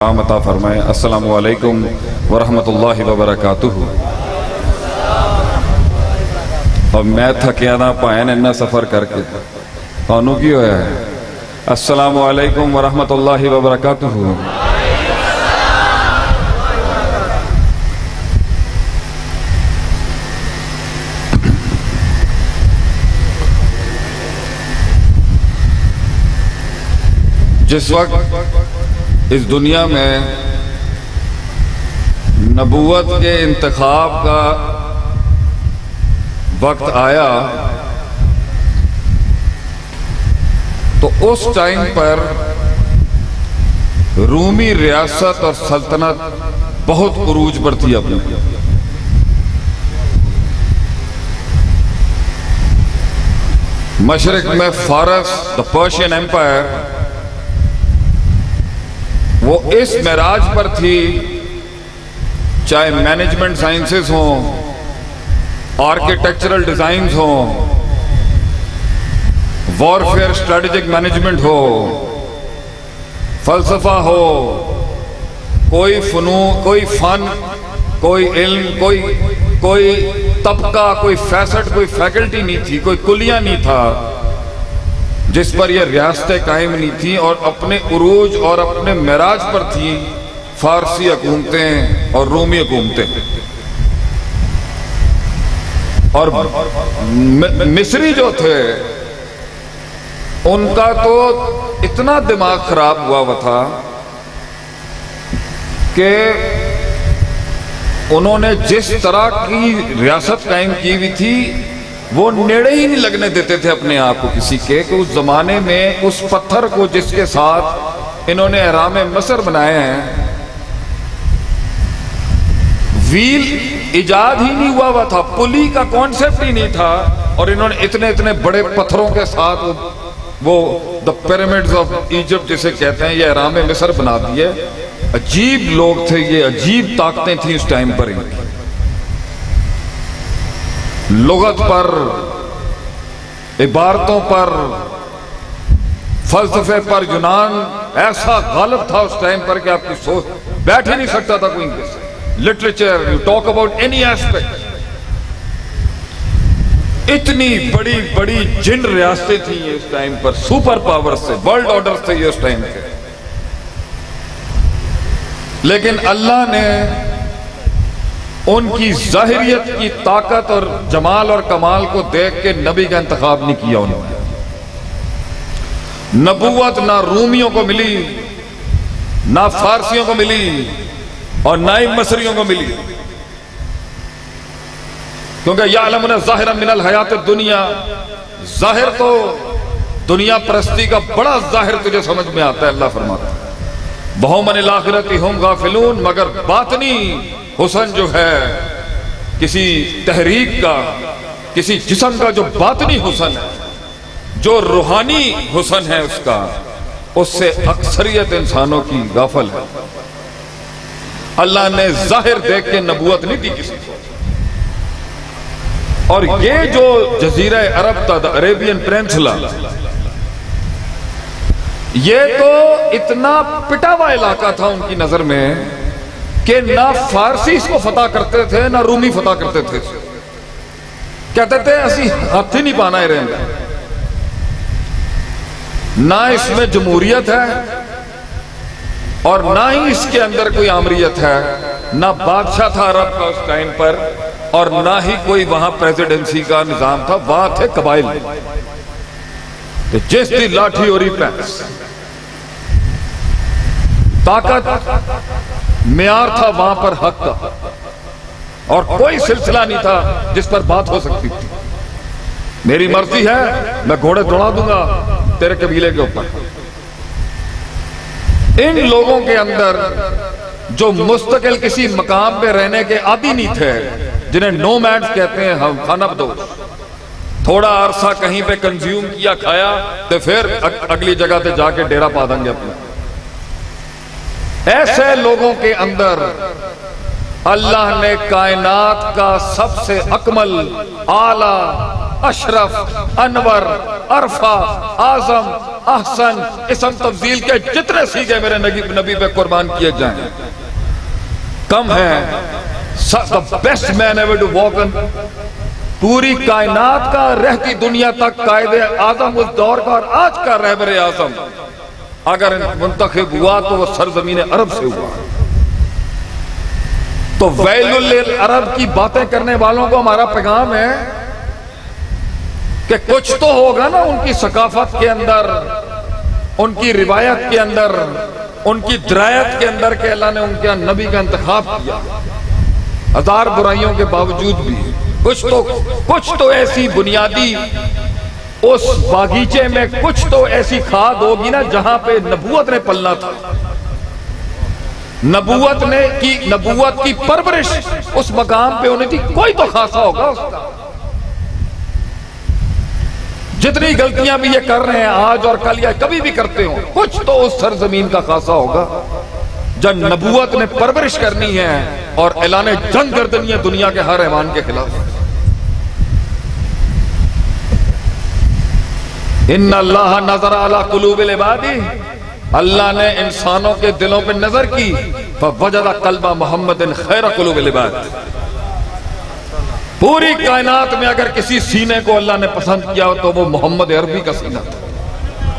عطا فرمائے۔ السلام علیکم ورحمۃ اللہ وبرکاتہ۔ اور میں تھکیا نہ پائے نا سفر کر کے تھانوں کی ہویا ہے۔ السلام علیکم ورحمۃ اللہ وبرکاتہ۔ جس وقت اس دنیا میں نبوت کے انتخاب کا وقت آیا تو اس ٹائم پر رومی ریاست اور سلطنت بہت عروج پر تھی اپنے۔ مشرق میں فارس، دا پرشین ایمپائر، وہ اس معراج پر تھی، چاہے مینجمنٹ سائنسز ہوں، آرکیٹیکچرل ڈیزائنز ہوں، وارفیئر اسٹریٹجک مینجمنٹ ہو، فلسفہ ہو، کوئی فنون، کوئی فن، کوئی علم، کوئی طبقہ، کوئی فیسٹ، کوئی فیکلٹی نہیں تھی، کوئی کلیہ نہیں تھا جس پر یہ ریاستیں قائم نہیں تھیں اور اپنے عروج اور اپنے معراج پر تھیں فارسی حکومتیں اور رومی حکومتیں۔ اور مصری جو تھے ان کا تو اتنا دماغ خراب ہوا تھا کہ انہوں نے جس طرح کی ریاست قائم کی ہوئی تھی وہ نیڑے ہی نہیں لگنے دیتے تھے اپنے آپ کو کسی کے، کہ اس زمانے میں اس پتھر کو جس کے ساتھ انہوں نے احرام مصر بنائے ہیں، ویل ایجاد ہی نہیں ہوا تھا، پلی کا کانسیپٹ ہی نہیں تھا، اور انہوں نے اتنے بڑے پتھروں کے ساتھ وہ دا پیرامڈز آف ایجپٹ جسے کہتے ہیں، یہ احرام مصر بنا دیے۔ عجیب لوگ تھے یہ، عجیب طاقتیں تھیں اس ٹائم پر ان کی، لغت پر، عبارتوں پر، فلسفے پر یونان ایسا غالب تھا اس ٹائم پر کہ آپ کی سوچ بیٹھ ہی نہیں سکتا تھا کوئی English. Literature, you talk about any aspect, اتنی بڑی بڑی جن ریاستیں تھیں یہ اس ٹائم پر، سپر پاور سے، ورلڈ آرڈر تھے یہ اس ٹائم کے۔ لیکن اللہ نے ان کی ظاہریت کی طاقت اور جمال اور کمال کو دیکھ کے نبی کا انتخاب نہیں کیا انہوں نے۔ نبوت نہ رومیوں کو ملی، نہ فارسیوں کو ملی، اور نہ ہی مصریوں کو ملی، کیونکہ یعلمون ظاہرا من الحیات الدنیا، ظاہر تو دنیا پرستی کا بڑا ظاہر تجھے سمجھ میں آتا ہے، اللہ فرماتا ہے وَهُمْ عَنِ الْآخِرَةِ هُمْ غَافِلُونَ، مگر باطنی حسن جو ہے کسی تحریک کا، کسی جسم کا جو باطنی حسن ہے، جو روحانی حسن ہے اس کا، اس سے اکثریت انسانوں کی غافل ہے۔ اللہ نے ظاہر دیکھ کے نبوت نہیں دی کسی کو۔ اور یہ جو جزیرہ عرب تھا، دا عربین پینسولا، یہ تو اتنا پٹا ہوا علاقہ تھا ان کی نظر میں کہ نہ فارسی اس کو فتح کرتے تھے نہ رومی فتح کرتے تھے، کہتے تھے اسی ہاتھ ہی نہیں پانا ہے رہنے، نہ اس میں جمہوریت ہے اور نہ ہی اس کے اندر کوئی آمریت ہے، نہ بادشاہ تھا عرب کا اس ٹائم پر، اور نہ ہی کوئی وہاں پریزیڈنسی کا نظام تھا، وہاں تھے قبائل، جس دی لاٹھی اور پینس، طاقت معیار تھا وہاں پر حق کا، اور کوئی سلسلہ نہیں تھا جس پر بات ہو سکتی تھی۔ میری مرضی ہے میں گھوڑے دوڑا دوں گا تیرے قبیلے کے اوپر۔ ان لوگوں کے اندر جو مستقل کسی مقام پہ رہنے کے عادی نہیں تھے، جنہیں نومیڈز کہتے ہیں، ہم خانب دو، تھوڑا عرصہ کہیں پہ کنزیوم کیا، کھایا، تو پھر اگلی جگہ پہ جا کے ڈیرا پا دیں گے اپنے۔ ایسے لوگوں کے اندر اللہ نے کائنات کا سب سے اکمل، اعلیٰ، اشرف، انور، ارفع، اعظم احسن اسم تفضیل کے جتنے سیغے میرے نبی پہ قربان کیے جائیں کم ہیں. The best man ever to walk on پوری کائنات کا رہتی دنیا تک قائد اعظم اس دور کا اور آج کا رہبر اعظم اگر منتخب ہوا تو وہ سرزمین عرب سے ہوا. تو ویل للعرب کی باتیں کرنے والوں کو ہمارا پیغام ہے کہ کچھ تو ہوگا نا ان کی ثقافت کے اندر، ان کی روایت کے اندر، ان کی درایت کے اندر کہ اللہ نے ان کے نبی کا انتخاب کیا ہزار برائیوں کے باوجود بھی. کچھ تو ایسی بنیادی اس باغیچے میں کچھ تو ایسی کھاد ہوگی نا جہاں پہ نبوت نے پلنا تھا. نبوت کی پرورش اس مقام پہ ہونے تھی. کوئی تو خاصا ہوگا اس کا. جتنی غلطیاں بھی یہ کر رہے ہیں آج اور کل یا کبھی بھی کرتے ہوں، کچھ تو اس سرزمین کا خاصا ہوگا جب نبوت نے پرورش کرنی ہے اور اعلان جنگ کردنی ہے دنیا کے ہر حیوان کے خلاف. ان اللہ نظر علی قلوب العباد، اللہ نے انسانوں کے دلوں پہ نظر کی فوجد قلب محمد خیر قلوب العباد. پوری کائنات میں اگر کسی سینے کو اللہ نے پسند کیا تو وہ محمد عربی کا سینہ تھا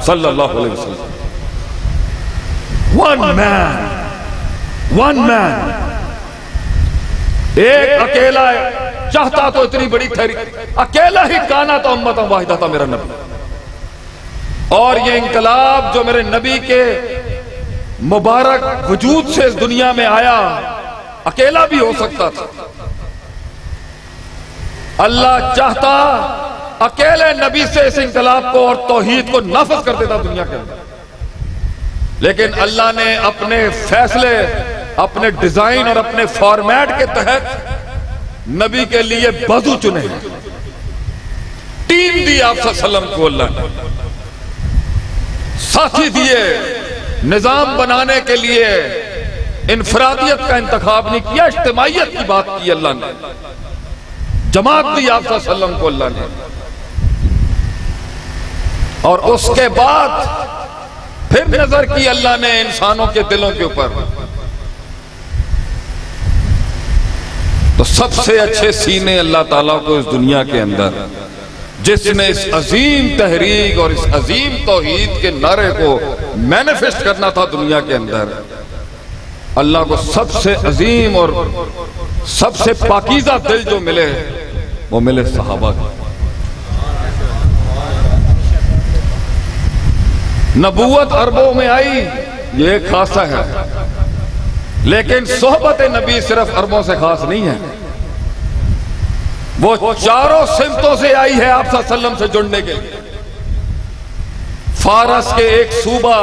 صلی اللہ علیہ وسلم. ون مین ایک اکیلا چاہتا تو اتنی بڑی تحریک، اکیلا ہی کانا تو امت واحدہ تھا میرا نبی. اور یہ انقلاب جو میرے نبی کے مبارک وجود سے اس دنیا میں آیا اکیلا بھی ہو سکتا تھا. اللہ چاہتا اکیلے نبی سے اس انقلاب کو اور توحید کو نافذ کر دیتا دنیا کے اندر، لیکن اللہ نے اپنے فیصلے، اپنے ڈیزائن اور اپنے فارمیٹ کے تحت نبی کے لیے بازو چنے، ٹیم دی آپ صلی اللہ علیہ وسلم کو اللہ نے، ساتھی دیے. نظام بنانے کے لیے انفرادیت کا انتخاب نہیں کیا، اجتماعیت کی بات کی اللہ نے. جماعت دی آپ صلی اللہ علیہ وسلم کو اللہ نے. اور اس کے بعد پھر نظر کی اللہ نے انسانوں کے دلوں کے اوپر تو سب سے اچھے سینے اللہ تعالیٰ کو اس دنیا کے اندر، جس نے اس عظیم تحریک اور اس عظیم توحید کے نعرے کو مینیفیسٹ کرنا تھا دنیا کے اندر، اللہ کو سب سے عظیم اور سب سے پاکیزہ دل جو ملے وہ ملے صحابہ کو. نبوت عربوں میں آئی یہ ایک خاصہ ہے، لیکن صحبت نبی صرف عربوں سے خاص نہیں ہے. وہ چاروں سمتوں سے آئی ہے آپ صلی اللہ علیہ وسلم سے جڑنے کے لیے. فارس کے ایک صوبہ،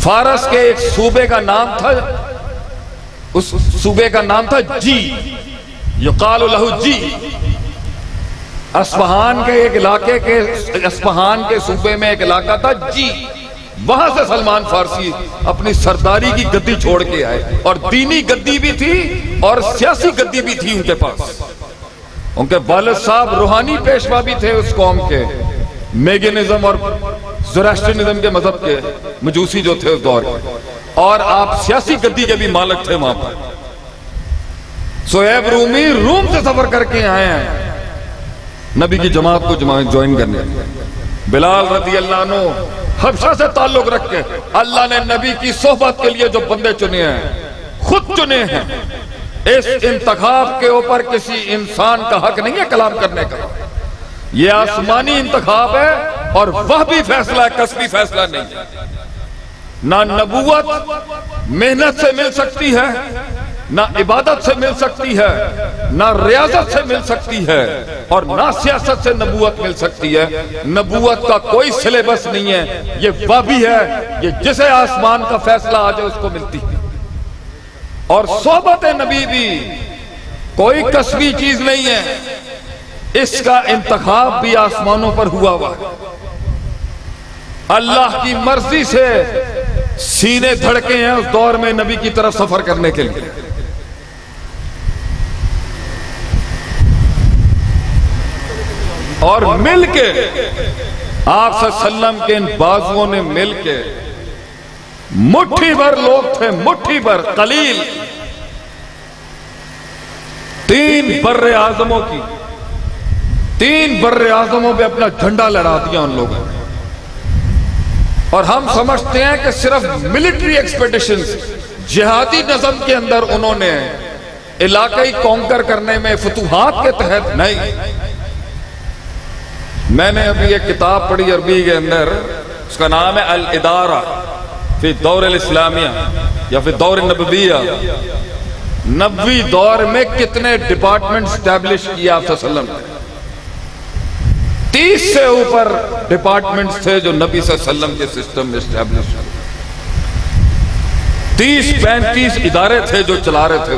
فارس کے ایک صوبے کا نام تھا، اس صوبے کا نام تھا جی، یقال لہو جی. اصفہان کے ایک علاقے کے، اصفہان کے صوبے میں ایک علاقہ تھا جی. وہاں سے سلمان فارسی اپنی سرداری کی گدی چھوڑ کے آئے، اور دینی گدی بھی تھی اور سیاسی گدی بھی تھی ان کے پاس. ان کے والد صاحب روحانی پیشوا بھی تھے اس قوم کے، میگنزم اور زوراسٹرنزم کے مذہب کے مجوسی جو تھے اس دور کے، اور آپ سیاسی گدی کے بھی مالک تھے وہاں پر. سہیب رومی روم سے سفر کر کے آئے ہیں نبی کی جماعت کو جوائن کرنے. بلال رضی اللہ عنہ حبشہ سے تعلق رکھ کے اللہ نے نبی کی صحبت کے لیے جو بندے چنے ہیں خود چنے ہیں. اس انتخاب کے اوپر کسی انسان کا حق نہیں ہے کلام کرنے کا. یہ آسمانی انتخاب ہے اور وہ بھی فیصلہ ہے، کسبی فیصلہ نہیں ہے. نہ نبوت محنت سے مل سکتی ہے، نہ عبادت سے مل سکتی ہے، نہ ریاضت سے مل سکتی ہے، اور نہ سیاست سے نبوت مل سکتی ہے. نبوت کا کوئی سلیبس نہیں ہے، یہ وابی ہے، یہ جسے آسمان کا فیصلہ آ جائے اس کو ملتی ہے. اور صحبت نبی بھی کوئی کسبی چیز نہیں ہے، اس کا انتخاب بھی آسمانوں پر ہوا ہوا ہے. اللہ کی مرضی سے سینے دھڑکے ہیں اس دور میں نبی کی طرف سفر کرنے کے لیے. اور مل کے آپ صلی اللہ علیہ وسلم کے ان بازوؤں نے مل کے مٹھی بھر لوگ تھے، مٹھی بھر، قلیل، 3 بر اعظموں کی، 3 بر اعظموں پہ اپنا جھنڈا لہرا دیا ان لوگوں نے۔ اور ہم سمجھتے ہیں کہ صرف ملٹری ایکسپیڈیشنز، جہادی نظم کے اندر انہوں نے علاقائی کانکر کرنے میں فتوحات کے تحت نہیں۔ میں نے ابھی ایک کتاب پڑھی عربی کے اندر، اس کا نام ہے الادارہ فی دور الاسلامیہ یا فی دور النبویہ، نبوی دور میں کتنے ڈپارٹمنٹ اسٹیبلش کیا آپ صلی اللہ علیہ وسلم نے۔ 30 سے اوپر ڈپارٹمنٹس تھے جو نبی صلی اللہ علیہ وسلم کے سسٹم میں اسٹیبلش ہوئے، 30-35 ادارے تھے جو چلا رہے تھے،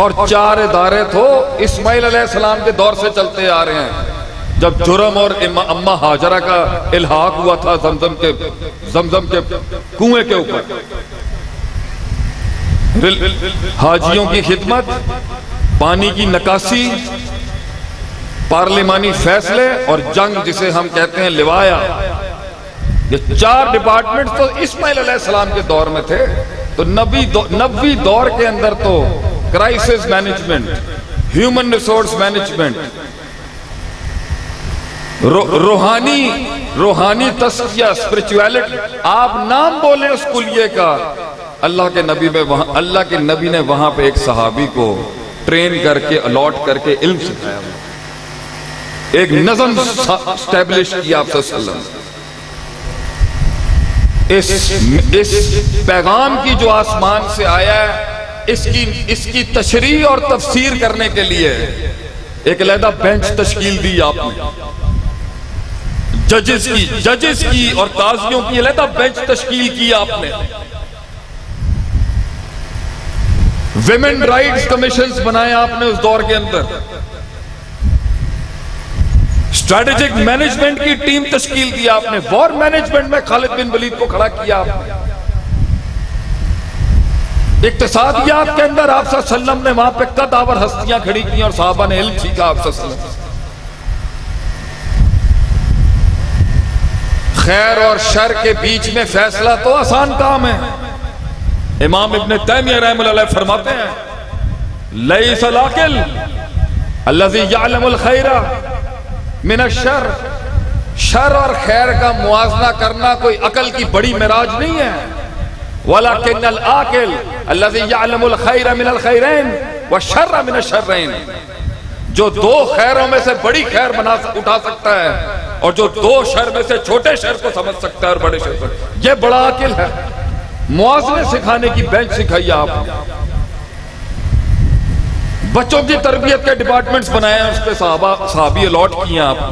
اور 4 ادارے تو اسماعیل علیہ السلام کے دور سے چلتے آ رہے ہیں، جب جرم اور اماں ہاجرہ کا الحاق ہوا تھا زمزم کے کنویں کے اوپر۔ حاجیوں کی خدمت، پانی کی نکاسی، پارلیمانی فیصلے اور جنگ جسے ہم کہتے ہیں لوایا، یہ 4 ڈپارٹمنٹ تو اسماعیل علیہ السلام کے دور میں تھے۔ تو نبوی دور کے اندر تو crisis management, human resource management, روحانی تزکیہ، اسپرچویلٹی، آپ نام بولیں اس کلیے کا، اللہ کے نبی نے وہاں پہ ایک صحابی کو ٹرین کر کے الاٹ کر کے علم سکھایا، ایک نظم اسٹیبلش کیا آپ صلی اللہ علیہ وسلم۔ اس پیغام کی جو آسمان سے آیا ہے، اس کی تشریح اور تفسیر کرنے کے لیے ایک علیحدہ بینچ تشکیل دی آپ نے، ججز کی اور قاضیوں کی علیحدہ بینچ تشکیل کی آپ نے، ویمن رائٹس کمیشنز بنائے آپ نے اس دور کے اندر، اسٹریٹجک مینجمنٹ کی ٹیم تشکیل دی آپ نے، وار مینجمنٹ میں خالد بن ولید کو کھڑا کیا آپ نے، اقتصادیات کے اندر آپ صلی اللہ علیہ وسلم نے وہاں پہ قد آور ہستیاں کھڑی کی اور صحابہ نے علم سیکھا آپ صلی اللہ علیہ وسلم۔ خیر اور شر کے بیچ میں فیصلہ تو آسان کام ہے۔ امام ابن تیمیہ رحمہ اللہ علیہ فرماتے ہیں لیس العاقل الذی یعلم الخیر من الشر، شر اور خیر کا موازنہ کرنا کوئی عقل کی بڑی معراج نہیں ہے، وَلَكِنَّ الْعَاقِلَ الَّذِي يَعْلَمُ الْخَيْرَ مِنَ الْخَيْرَيْنِ وَالشَّرَّ مِنَ الشَّرَّيْنِ، جو 2 خیروں میں سے بڑی خیر اٹھا سکتا ہے اور جو 2 شر میں سے چھوٹے شر کو سمجھ سکتا ہے اور بڑے شر کو، یہ بڑا عاقل ہے۔ موازنے سکھانے کی بینچ سکھائی آپ نے، بچوں کی تربیت کے ڈپارٹمنٹس بنائے ہیں، اس پہ صحابی الاٹ کیے ہیں آپ نے۔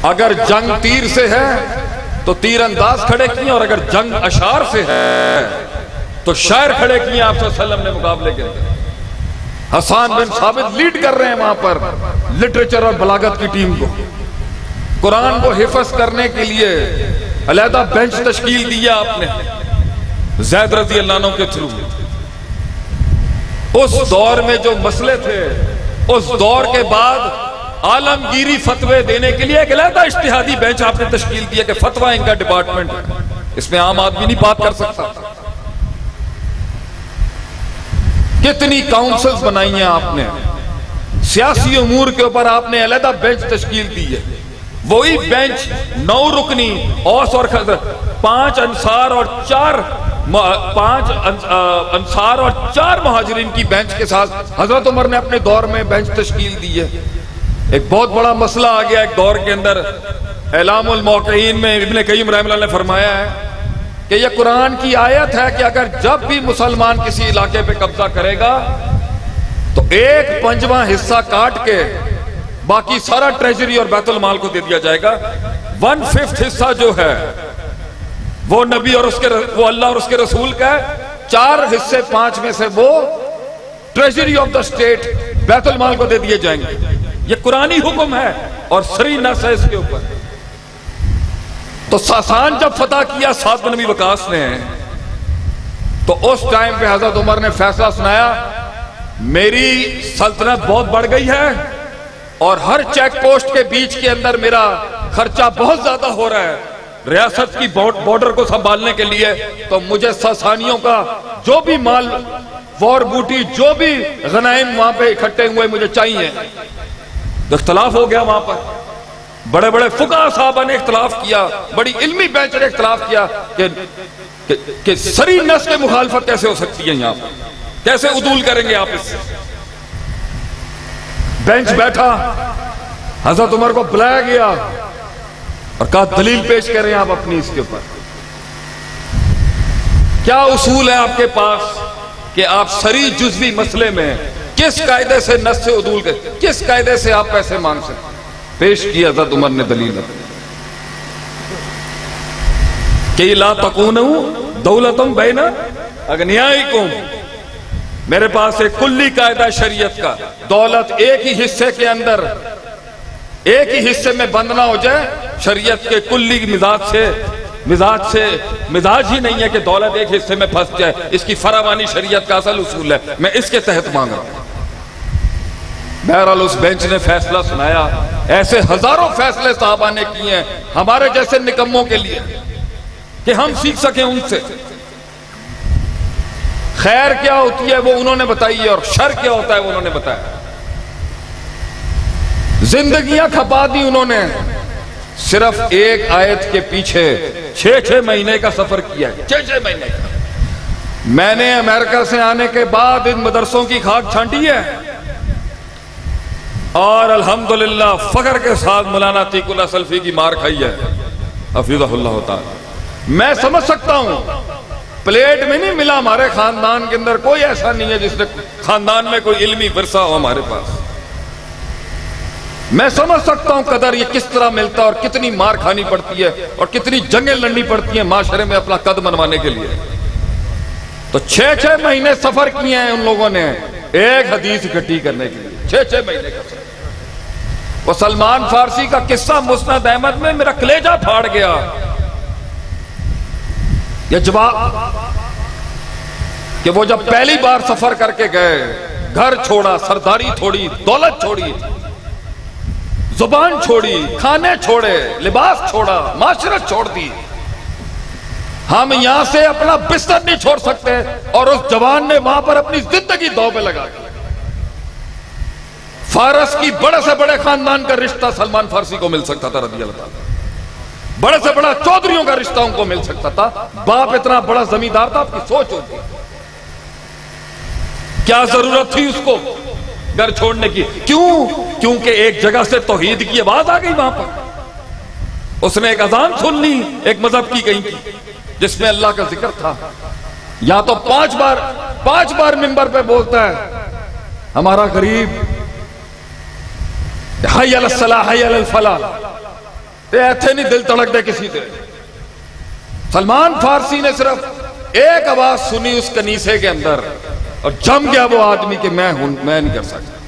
اگر جنگ تیر سے ہے تو تیر انداز کھڑے کیے، اور اگر جنگ اشعار سے ہے تو شاعر کھڑے کیے آپ صلی اللہ علیہ وسلم نے مقابلے کے اندر۔ حسان بن ثابت لیڈ کر رہے ہیں وہاں پر لٹریچر اور بلاغت کی ٹیم کو، قرآن کو حفظ کرنے کے لیے علیحدہ بینچ تشکیل دیا آپ نے زید رضی اللہ عنہ کے تھرو۔ اس دور میں جو مسئلے تھے، اس دور کے بعد عالمگیری فتوے دینے کے لیے ایک علیحدہ اجتہادی بینچ آپ نے تشکیل دیا کہ فتوہ ان کا ڈپارٹمنٹ، اس میں عام آدمی نہیں بات کر سکتا۔ کتنی کاؤنسلز بنائی ہیں آپ نے، سیاسی امور کے اوپر آپ نے علیحدہ بینچ تشکیل دی ہے۔ وہی بینچ 9 رکنی اوس اور خزرج، 5 انصار اور 4 مہاجرین کی بینچ کے ساتھ حضرت عمر نے اپنے دور میں بینچ تشکیل دی ہے۔ ایک بہت بڑا مسئلہ آ گیا ایک دور کے اندر، اعلام الموقعین میں ابن قیم رحمہ اللہ نے فرمایا ہے کہ یہ قرآن کی آیت ہے کہ اگر جب بھی مسلمان کسی علاقے پہ قبضہ کرے گا تو 1/5 حصہ کاٹ کے باقی سارا ٹریجری اور بیت المال کو دے دیا جائے گا، 1/5 حصہ جو ہے وہ نبی اور وہ اللہ اور اس کے رسول کا ہے، 4 حصے 5 میں سے وہ ٹریجری آف دا اسٹیٹ بیت المال کو دے دیے جائیں گے۔ یہ قرآنی حکم ہے اور سری نص ہے اس کے اوپر۔ تو ساسان جب فتح کیا سعد بن ابی وقاص نے، تو اس ٹائم پہ حضرت عمر نے فیصلہ سنایا میری سلطنت بہت بڑھ گئی ہے، اور ہر چیک پوسٹ کے بیچ کے اندر میرا خرچہ بہت زیادہ ہو رہا ہے ریاست کی بارڈر کو سنبھالنے کے لیے، تو مجھے ساسانیوں کا جو بھی مال وار بوٹی جو بھی غنائم وہاں پہ اکٹھے ہوئے مجھے چاہیے۔ اختلاف ہو گیا وہاں پر، بڑے بڑے فقہاء صاحبہ نے اختلاف کیا، بڑی علمی بینچ نے اختلاف کیا کہ سری نس کے مخالفت کیسے ہو سکتی ہے، یہاں پر کیسے عدول کریں گے آپ اس سے۔ بینچ بیٹھا، حضرت عمر کو بلایا گیا اور کہا دلیل پیش کریں آپ اپنی اس کے اوپر، کیا اصول ہے آپ کے پاس کہ آپ سری جزوی مسئلے میں کس قاعدے سے نس سے عدول کریں، کس قاعدے سے آپ پیسے مانگ سکتے؟ پیش کی حضرت عمر نے دلیل کہ لا تکونوا دولتم بین اغنیائکم، میرے پاس ایک کلی قاعدہ شریعت کا، دولت ایک ہی حصے کے اندر ایک ہی حصے میں بند نہ ہو جائے، شریعت کے کلی مزاج ہی نہیں ہے کہ دولت ایک حصے میں پھنس جائے، اس کی فراوانی شریعت کا اصل اصول ہے، میں اس کے تحت مانگ رہا ہوں۔ بہرحال اس بینچ نے فیصلہ سنایا، ایسے ہزاروں فیصلے صحابہ نے کیے ہیں ہمارے جیسے نکموں کے لیے کہ ہم سیکھ سکیں ان سے، خیر کیا ہوتی ہے وہ انہوں نے بتائی ہے اور شر کیا ہوتا ہے وہ انہوں نے بتایا، زندگیاں کھپا دی انہوں نے، صرف ایک آیت کے پیچھے 6 مہینے کا سفر کیا ہے، 6 مہینے کا۔ میں نے امریکہ سے آنے کے بعد ان مدرسوں کی خاک چھانٹی ہے اور الحمدللہ فخر کے ساتھ مولانا عتیق اللہ سلفی کی مار کھائی ہے حفظہ اللہ تعالی۔ میں سمجھ سکتا ہوں پلیٹ میں نہیں ملا، ہمارے خاندان کے اندر کوئی ایسا نہیں ہے جس نے خاندان میں کوئی علمی ورثہ ہو ہمارے پاس، میں سمجھ سکتا ہوں قدر یہ کس طرح ملتا ہے اور کتنی مار کھانی پڑتی ہے اور کتنی جنگیں لڑنی پڑتی ہیں معاشرے میں اپنا قد منوانے کے لیے۔ تو 6 مہینے سفر کیے ہیں ان لوگوں نے ایک حدیث اکٹھی کرنے کے لیے، 6 مہینے کا سفر۔ وہ سلمان فارسی کا قصہ مسند احمد میں میرا کلیجہ پھاڑ گیا، یہ جواب کہ وہ جب پہلی بار سفر کر کے گئے، گھر چھوڑا، سرداری چھوڑی، دولت چھوڑی، زبان چھوڑی، کھانے چھوڑے، لباس چھوڑا، معاشرت چھوڑ دی، ہم یہاں سے اپنا بستر نہیں چھوڑ سکتے، اور اس جوان نے وہاں پر اپنی زندگی داؤ پہ لگا دی۔ فارس کی بڑے سے بڑے خاندان کا رشتہ سلمان فارسی کو مل سکتا تھا رضی اللہ تعالیٰ، بڑے سے بڑا چودھریوں کا رشتہ ان کو مل سکتا تھا، باپ اتنا بڑا زمیندار تھا، آپ کی سوچ ہوتی، کیا ضرورت تھی اس کو گھر چھوڑنے کی؟ کیوں؟ کیونکہ ایک جگہ سے توحید کی آواز آ گئی وہاں پر، اس نے ایک اذان سن لی ایک مذہب کی کہیں کی جس میں اللہ کا ذکر تھا، یا تو 5 بار منبر پہ بولتا ہے ہمارا غریب، حی علی الصلاح حی علی الفلاح، ایتھے نہیں دل تڑک دے کسی دے۔ سلمان فارسی نے صرف ایک آواز سنی اس کنیسے کے اندر اور جم گیا وہ آدمی کہ میں نہیں کر سکتا،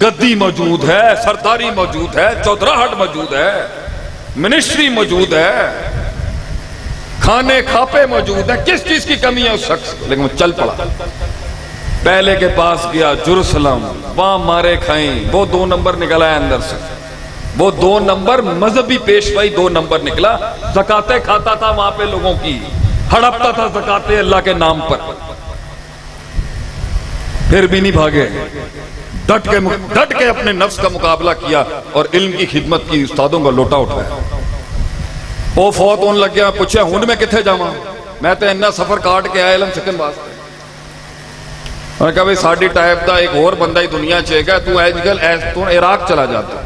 گدی موجود ہے، سرداری موجود ہے، چودراہٹ موجود ہے، منسٹری موجود ہے، کھانے کھاپے موجود ہیں، کس چیز کی کمی ہے اس شخص، لیکن وہ چل پڑا، پہلے کے پاس گیا جرسلم، وہاں مارے کھائیں، وہ 2 نمبر نکلا ہے اندر سے، وہ 2 نمبر مذہبی پیشوائی 2 نمبر نکلا، زکاتیں کھاتا تھا وہاں پہ لوگوں کی، ہڑپتا تھا زکاتیں اللہ کے نام پر، پھر بھی نہیں بھاگے، ڈٹ کے اپنے نفس کا مقابلہ کیا اور علم کی خدمت کی، استادوں کا لوٹا اٹھایا۔ وہ فوت ہونے لگ گیا، پوچھا ہن میں کتھے جاواں، میں تے اتنا سفر کاٹ کے آیا علم سکھن واسطے۔ انہوں نے کہا بھئی ساڈی ٹائپ دا ایک اور بندہ ہی دنیا چ ہے، تو اج کل تو عراق چلا جاتا،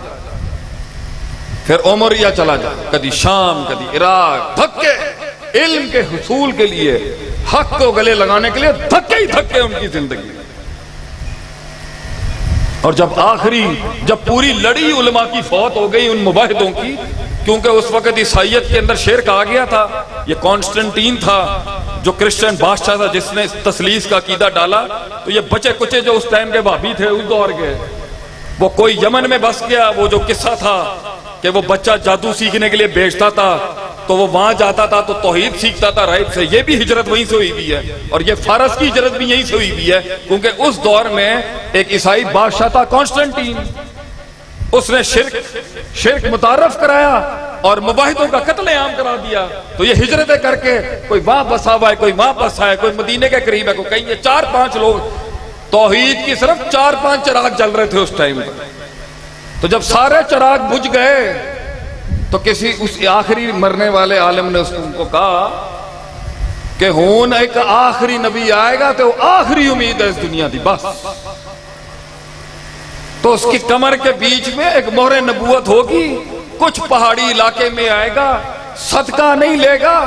پھر عمریہ چلا جا، کدی شام کدی عراق، دھکے علم کے حصول کے لیے، حق کو گلے لگانے کے لیے دھکے ہی دھکے ان کی زندگی۔ اور جب پوری لڑی علماء کی فوت ہو گئی ان مباحدوں کی، کیونکہ اس وقت عیسائیت کے اندر شرک آ گیا تھا، یہ کانسٹنٹین تھا جو کرسچن بادشاہ تھا جس نے تثلیث کا عقیدہ ڈالا، تو یہ بچے کچے جو اس ٹائم کے بھابی تھے اس دور کے، وہ کوئی یمن میں بس گیا، وہ جو قصہ تھا کہ وہ بچہ جادو سیکھنے کے لیے بھیجتا تھا تو وہ وہاں جاتا تھا تو توحید سیکھتا تھا راہب سے، یہ بھی ہجرت وہیں سے ہوئی بھی ہے، اور یہ فارس کی ہجرت بھی یہیں سے ہوئی بھی ہے، کیونکہ اس دور میں ایک عیسائی بادشاہ تھا کانسٹنٹین، اس نے شرک متعارف کرایا اور مباحدوں کا قتل عام کرا دیا. تو یہ ہجرتیں کر کے کوئی وہاں بسا ہوا ہے, کوئی وہاں بسا ہے, کوئی مدینے کے قریب ہے, کوئی کہیں. یہ 4-5 لوگ, توحید کی صرف 4-5 چراغ جل رہے تھے اس ٹائم. تو جب سارے چراغ بجھ گئے تو کسی اس آخری مرنے والے عالم نے اس کو کہا کہ ہون ایک آخری نبی آئے گا تو آخری امید ہے اس دنیا دی بس. تو اس کی کمر کے بیچ میں ایک مہر نبوت ہوگی, کچھ پہاڑی علاقے میں آئے گا, صدقہ نہیں لے گا,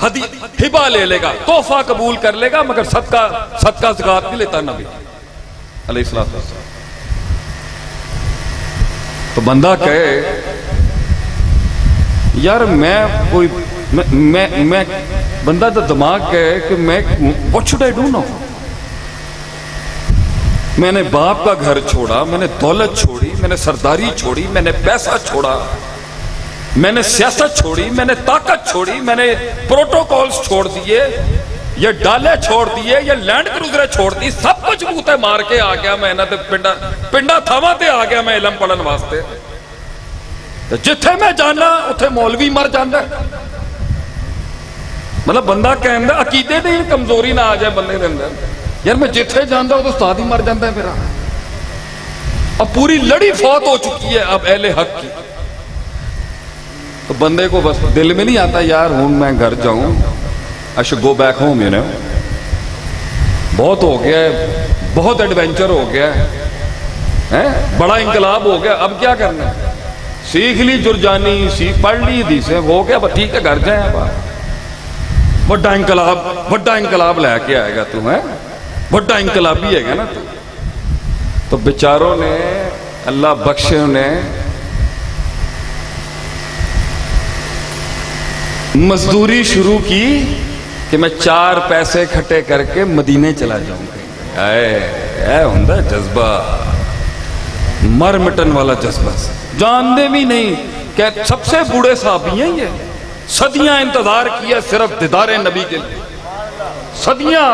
ہبہ لے لے گا, تحفہ قبول کر لے گا, مگر صدقہ زکات نہیں لیتا نبی علیہ الصلوۃ والسلام. تو بندہ کہے یار میں بندہ تو دماغ کہے کہ میں what should I do now؟ میں نے باپ کا گھر چھوڑا, میں نے دولت چھوڑی, میں نے سرداری چھوڑی, میں نے پیسہ چھوڑا, میں نے سیاست چھوڑی, میں نے طاقت چھوڑی, میں نے پروٹوکولز چھوڑ دیے, یہ ڈالے چھوڑ دیے, یہ لینڈ کروزریں چھوڑ دی, سب کچھ بوتے مار کے آ گیا میں نا. پنڈا تھاواں تے آ گیا میں علم پڑھن واسطے. جتھے میں جانا اتھے مولوی مر جانا. مطلب بندہ کہندا عقیدے دی کمزوری نہ آ جائے بندے دے اندر, یار میں جتھے جاندا ہوں تو استاد ہی مر جاندا ہے میرا. اب پوری لڑی فوت ہو چکی ہے اب اہل حق کی. تو بندے کو بس دل میں نہیں آتا یار ہوں میں گھر جاؤں, I should go back home, you know. بہت ہو گیا ہے, بہت ایڈونچر ہو گیا ہے, بڑا انقلاب ہو گیا, اب کیا کرنا ہے؟ سیکھ لی جرجانی, پڑھ لی حدیثیں, ہو گیا بس ٹھیک ہے گھر جائیں. بڑا انقلاب لے کے آئے گا تو, بڑا انقلابی ہے گا نا تو بیچاروں نے, اللہ بخشے نے, مزدوری شروع کی کہ میں 4 پیسے کھٹے کر کے مدینے چلا جاؤں گا. اے ہوندا جذبہ, مر مٹن والا جذبہ, جاندے بھی نہیں کہ سب سے بوڑھے صحابی ہیں یہ, صدیاں انتظار کیا صرف دیدار نبی کے لیے. صدیاں,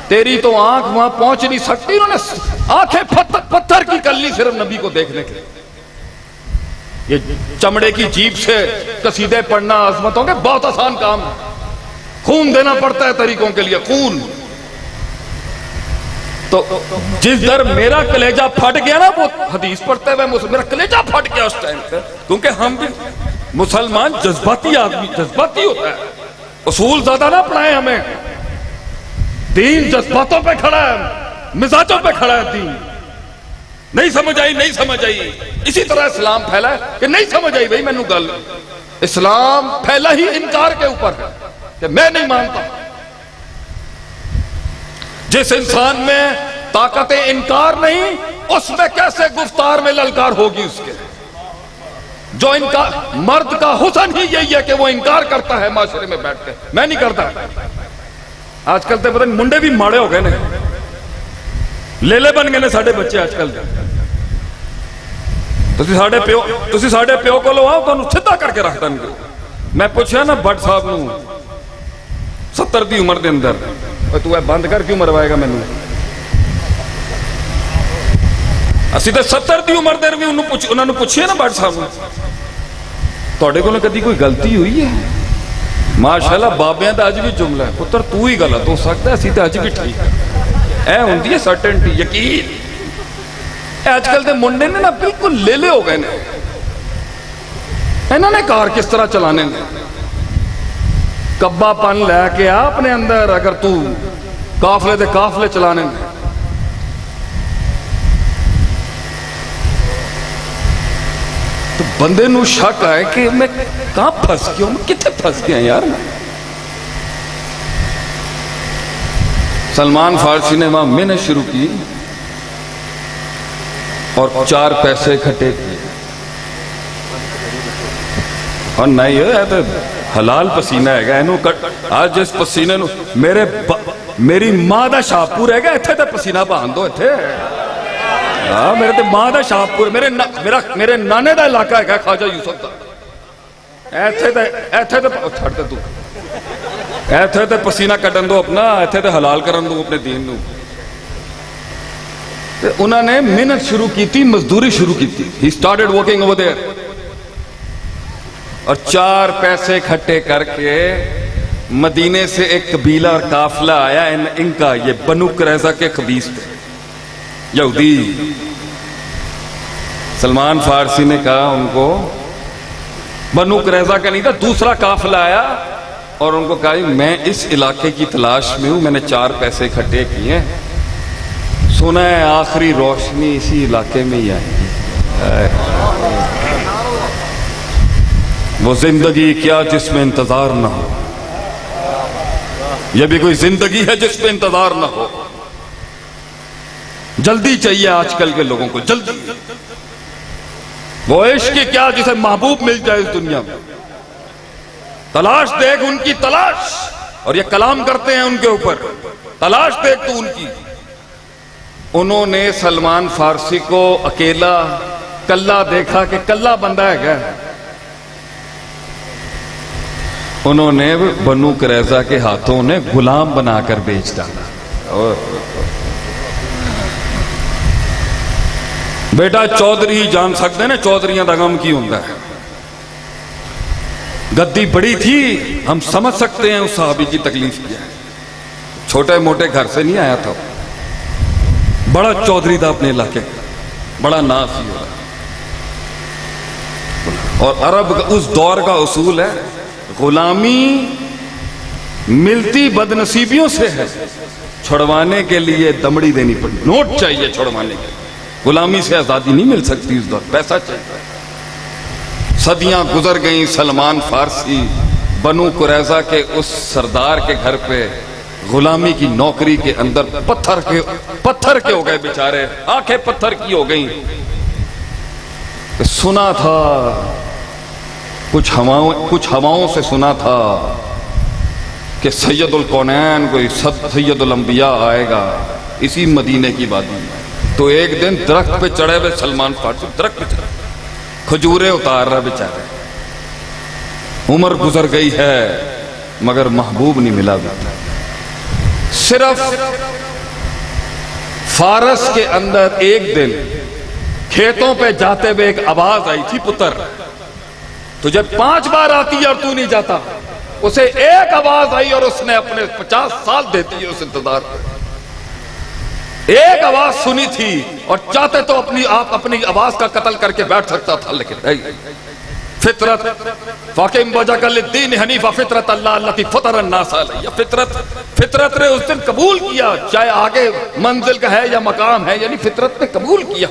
تیری تو آنکھ وہاں پہنچ نہیں سکتی, انہوں نے آنکھیں پتھر کی کر لی صرف نبی کو دیکھنے کے لیے. یہ چمڑے کی جیب سے قصیدے پڑھنا عظمتوں کے بہت آسان کام ہے, خون دینا پڑتا ہے طریقوں کے لیے, خون. تو جس در میرا کلیجہ پھٹ گیا نا وہ حدیث پڑھتے ہوئے میرا کلیجہ پھٹ گیا اس ٹائم پہ, کیونکہ ہم بھی مسلمان جذباتی آدمی, جذباتی ہوتا ہے, اصول زیادہ نہ پڑھائیں ہمیں. دین جذباتوں پہ کھڑا ہے, مزاجوں پہ کھڑا ہے دین. نہیں سمجھ آئی, اسی طرح اسلام پھیلا ہے کہ نہیں سمجھ آئی بھائی مینوں گل. اسلام پھیلا ہی انکار کے اوپر ہے کہ میں نہیں مانتا. جس انسان میں طاقت انکار نہیں, اس میں کیسے گفتار میں للکار ہوگی اس کے. جو انکار, مرد کا حسن ہی یہی ہے کہ وہ انکار کرتا ہے معاشرے میں بیٹھ کے, میں نہیں کرتا. آج کل تو پتہ نہیں منڈے بھی ماڑے ہو گئے نے, لیلے بن گئے نے ساڈے بچے آج کل. تسی ساڈے پیو کو لو آؤ تو سدھا کر کے رکھ دیں گے. میں پوچھا نا بٹ صاحب نو 70 دی عمر دے اندر, تو اے بند کر کیوں مروائے گا مینوں؟ اسی تے 70 دی عمر دے بھی انہوں نے پوچھئے نا بٹ صاحب نو, تواڈے کولوں کدی کوئی غلطی ہوئی ہے؟ ماشاءاللہ بابیاں دا اج بھی جملہ ہے, پتر تو ہی غلط ہو سکتا ہے, اسی تے اج بھی ٹھیک ہے. اے ہوندی ہے سرٹنٹی, یقین. آج کل دے منڈے نے نا بالکل لیلے ہو گئے نے, انہوں نے کار کس طرح چلانے نے. کبا پن لے کے آ اپنے اندر, اگر تو قافلے دے قافلے چلانے نے. تو بندے نو شک آئے کہ میں کہاں پھنس گیا ہوں, میں کتنے پھنس گیا یار. سلمان فارسی نے وہاں محنت شروع کی اور 4 پیسے کھٹے کیے, اور نہیں ہے تو حلال پسینہ ہے گا. آج جس پسینے نو میری ماں دا شاہپور ہے گا, اتھے تے پسینہ بہان دو اتھے. میرے تے ماں دا شاہپور, میرے نانے دا علاقہ ہے گا خواجہ یوسف دا. ایتھے تے چھڑ دے تو, ایتھے تے پسینہ کٹن دو اپنا, ایتھے تے حلال کرن دو اپنے دین نو. انہوں نے محنت شروع کی تھی, مزدوری شروع کی تھی. He started working over there. اور 4 پیسے اکٹھے کر کے مدینے سے ایک قبیلہ اور قافلہ آیا, ان کا یہ بنو قریظہ کے خبیث تھے, یہودی. سلمان فارسی نے کہا ان کو, بنو قریظہ کا نہیں تھا, دوسرا قافلہ آیا اور ان کو کہا میں اس علاقے کی تلاش میں ہوں, میں نے 4 پیسے اکٹھے کیے ہیں, سنا ہے آخری روشنی اسی علاقے میں ہی آئے گی. وہ زندگی کیا جس میں انتظار نہ ہو, یہ بھی کوئی زندگی ہے جس میں انتظار نہ ہو. جلدی چاہیے آج کل کے لوگوں کو, جلدی. وہ عشق کیا جسے محبوب مل جائے اس دنیا میں, تلاش دیکھ ان کی تلاش. اور یہ کلام کرتے ہیں ان کے اوپر, تلاش دیکھ تو ان کی. انہوں نے سلمان فارسی کو اکیلا کلا دیکھا کہ کلا بندہ ہے کیا, انہوں نے بنو قریظہ کے ہاتھوں نے غلام بنا کر بیچ ڈالا. بیٹا چودھری جان سکتے ہیں نا, چودھریاں دا غم کی ہوتا ہے. گدی بڑی تھی, ہم سمجھ سکتے ہیں اس صحابی کی تکلیف کیا ہے. چھوٹے موٹے گھر سے نہیں آیا تھا, بڑا چودھری تھا اپنے علاقے کا, بڑا ناسی ہوا. اور عرب اس دور کا اصول ہے, غلامی ملتی بد نصیبیوں سے ہے, چھڑوانے کے لیے دمڑی دینی پڑی, نوٹ چاہیے چھڑوانے کے. غلامی سے آزادی نہیں مل سکتی اس دور, پیسہ چاہیے. صدیاں گزر گئیں, سلمان فارسی بنو قریظہ کے اس سردار کے گھر پہ غلامی کی نوکری کے اندر پتھر کے ہو گئے بیچارے, آنکھیں پتھر کی ہو گئیں. سنا تھا کچھ ہواؤں سے سنا تھا کہ سید الکونین کوئی سید الانبیاء آئے گا اسی مدینے کی وادی میں. تو ایک دن درخت پہ چڑھے ہوئے سلمان فارسی, درخت پہ چڑھے, کھجورے اتار رہا بیچارے. عمر گزر گئی ہے مگر محبوب نہیں ملا بیٹا. صرف فارس کے اندر ایک دن کھیتوں پہ جاتے ہوئے ایک آواز آئی تھی, پتر تجھے 5 بار آتی ہے اور تو نہیں جاتا. اسے ایک آواز آئی اور اس نے اپنے 50 سال دیتی ہے اس انتظار پر. ایک آواز سنی تھی اور چاہتے تو اپنی آواز کا قتل کر کے بیٹھ سکتا تھا, لیکن فطرت فاقم وجہک للدین حنیفہ فطرت اللہ التی فطر الناس علیہ. فطرت نے اس دن قبول کیا, چاہے آگے منزل کا ہے یا مقام ہے, یعنی فطرت نے قبول کیا.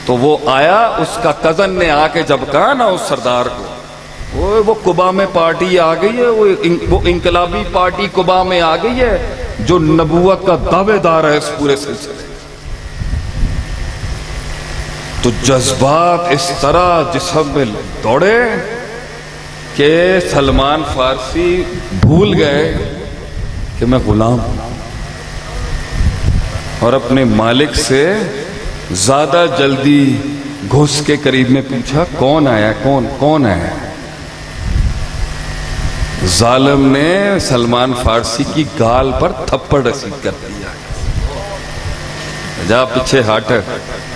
تو وہ آیا, اس کا کزن نے آ کے جب کہا نا اس سردار کو, وہ قبا میں پارٹی آ گئی ہے, وہ انقلابی پارٹی قبا میں آ گئی ہے جو نبوت کا دعوے دار ہے اس پورے سلسلے. تو جذبات اس طرح جسم میں دوڑے کہ سلمان فارسی بھول گئے کہ میں غلام ہوں, اور اپنے مالک سے زیادہ جلدی گھس کے قریب میں پوچھا, کون آیا, کون آیا. ظالم نے سلمان فارسی کی گال پر تھپڑ رسید کر دیا. جا پیچھے ہٹ,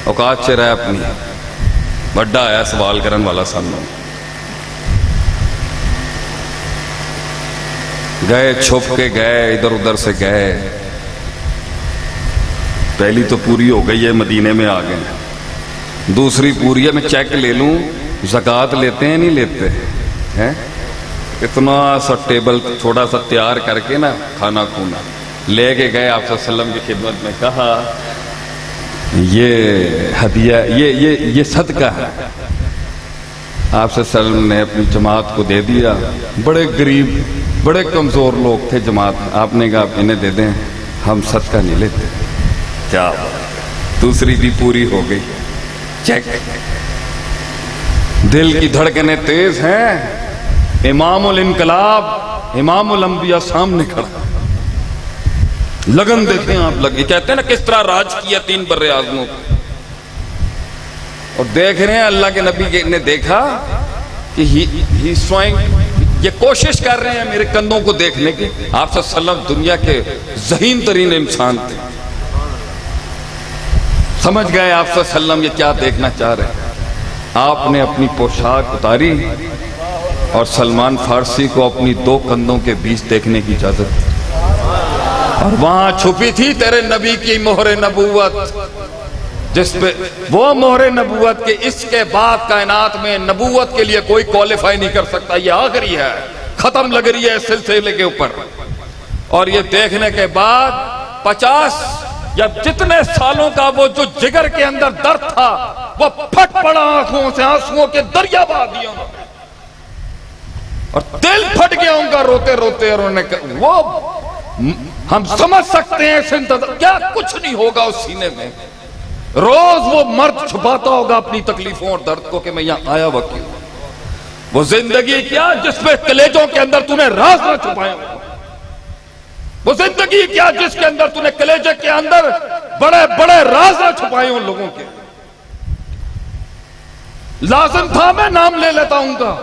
اوقات سے رہا اپنی, بڑا آیا سوال کرن والا سامنے. گئے چھپ کے گئے, ادھر ادھر سے گئے. پہلی تو پوری ہو گئی ہے, مدینے میں آ گئے. دوسری پوری ہے, میں چیک لے لوں زکوٰۃ لیتے ہیں نہیں لیتے ہیں. اتنا سا ٹیبل تھوڑا سا تیار کر کے نا, کھانا کھونا لے کے گئے آپ صلی اللہ علیہ وسلم کی خدمت میں. کہا یہ ہدیہ, یہ صدقہ ہے. آپ صلی اللہ علیہ وسلم نے اپنی جماعت کو دے دیا. بڑے غریب, بڑے کمزور لوگ تھے جماعت. آپ نے کہا انہیں دے دیں, ہم صدقہ نہیں لیتے. کیا دوسری بھی پوری ہو گئی. چیک, دل کی دھڑکنیں تیز ہیں. امام الانقلاب, امام الانبیاء سامنے کھڑا, لگن دیکھیں آپ. لگے کہتے ہیں نا کس طرح راج کیا 3 بر اعظموں کو. اور دیکھ رہے ہیں اللہ کے نبی نے دیکھا کہ یہ کوشش کر رہے ہیں میرے کندھوں کو دیکھنے کی. آپ صلی اللہ علیہ وسلم دنیا کے ذہین ترین انسان تھے. سمجھ گئے آپ صلی اللہ علیہ وسلم یہ کیا دیکھنا چاہ رہے ہیں. آپ نے اپنی پوشاک اتاری اور سلمان فارسی کو اپنی دو کندھوں کے بیچ دیکھنے کی اجازت دی. اور وہاں چھپی تھی تیرے نبی کی مہر نبوت، جس پہ وہ مہر نبوت کے اس کے بعد کائنات میں نبوت کے لیے کوئی کوالیفائی نہیں کر سکتا. یہ آخری ہے، ختم لگ رہی ہے اس سلسلے کے اوپر. اور یہ دیکھنے کے بعد 50 یا جتنے سالوں کا وہ جو جگر کے اندر درد تھا وہ پھٹ پڑا آنکھوں سے، آنسوؤں کے دریا بہا دیا اور دل پھٹ گیا ان کا روتے روتے. اور انہوں نے وہ ہم سمجھ سکتے ہیں کیا کچھ نہیں ہوگا اس سینے میں. روز وہ مرد چھپاتا ہوگا اپنی تکلیفوں اور درد کو کہ میں یہاں آیا ہوا کیوں. وہ زندگی کیا جس پہ کلیجوں کے اندر تو نے راز نہ چھپایا. وہ زندگی کیا جس کے اندر تو نے کلیجے کے اندر بڑے بڑے راز نہ چھپائے ان لوگوں کے. لازم تھا میں نام لے لیتا ہوں کا،